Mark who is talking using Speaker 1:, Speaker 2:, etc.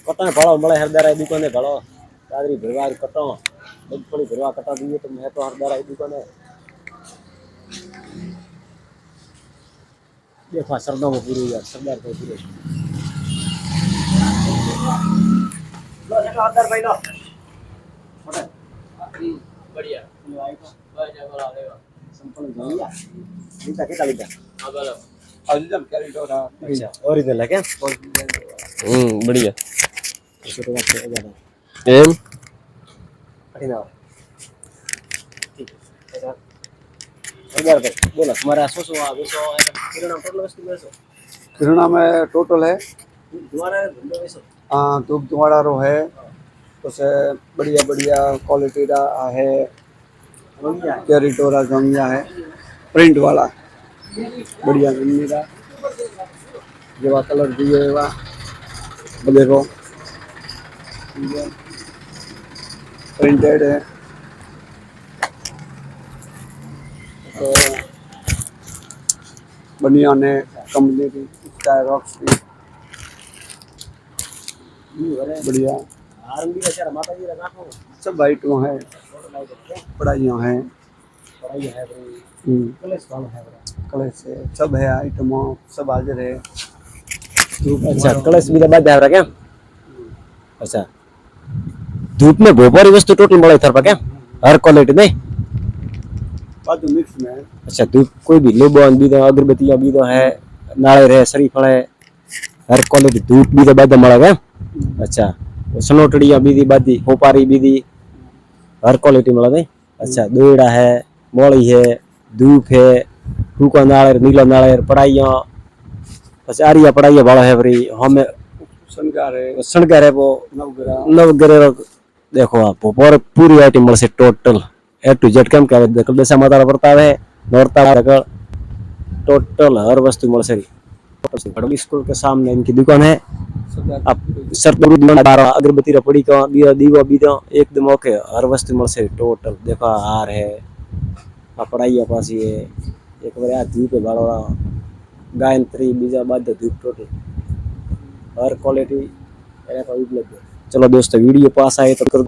Speaker 1: कटा भाड़ो મળે હરદારા દુકાને ભાડો દાદરી ભરવા કટો મગફળી ભરવા કટા દઈએ તો મેં તો હરદારા દુકાને देखो सरदार में पूरी यार सरदार को पूरे लो देखो अंदर भाई लो बढ़िया बढ़िया बोला देगा संपूर्ण जमिया नीचा कितना लीटा हां बोलो ओरिजिनल कैरेटोरा अच्छा ओरिजिनल है क्या बढ़िया इसको तो बात है ज्यादा एम कठिन है ठीक है हजार पे बोला तुम्हारा सोचो आ बेसो किराना टोटल वस्तु बेसो
Speaker 2: किराना में टोटल है
Speaker 1: तुम्हारा धंधो बेसो
Speaker 2: हाँ धूप धुआड़ा रो है उसे बढ़िया बढ़िया क्वालिटी का है कैरेटोरा जमिया है प्रिंट वाला बढ़िया जमी का जेवा कलर दिए एवा देखो प्रिंटेड है तो बढ़िया ने कंपनी की स्काईरॉक्स की बढ़िया
Speaker 1: आरंभी का सारा माता जी का नाम
Speaker 2: सब आइटम है पढ़ाइयाँ हैं
Speaker 1: पढ़ाई है भाई कलेश वाला है
Speaker 2: कलश से सब है आइटम सब हाजिर है
Speaker 1: अच्छा कलेश भी बाद आ रहा क्या अच्छा धूप में गोबर वस्तु टोटल મળે થર પર क्या हर क्वालिटी नहीं
Speaker 2: बाजू मिक्स में है
Speaker 1: अच्छा धूप कोई भी लोबन भी दो अगरबत्तियां भी दो है नारियल है शरीफळ है हर क्वालिटी धूप भी तो बाद મળે क्या अच्छा सनोटड़िया भी दी बादी होपारी भी दी हर क्वालिटी મળે नहीं अच्छा दोयड़ा है मोली है धूप है सूका नारियल नीला नारियल पढ़ाइयां પછી આરિયા પડાઈયા વાળા है भाई हमें शणगार है वो नवग्रह देखो आप और पूरी आइटम મળશે टोटल ए टू जेड કેમ કે દશા માતા વર્તાવે નોરતા टोटल हर वस्तु મળશે स्कूल के सामने इनकी दुकान है आप अगरबत्ती पड़ी का दीवा बीदा एकदम ओके हर वस्तु મળશે टोटल देखो हार है पढ़ाई पासी है एक बार आ धूप है भाड़ो गायत्री बीजा बाद धूप टोटल हर क्वालिटी उपलब्ध है। चलो दोस्तों वीडियो पास आए तो कर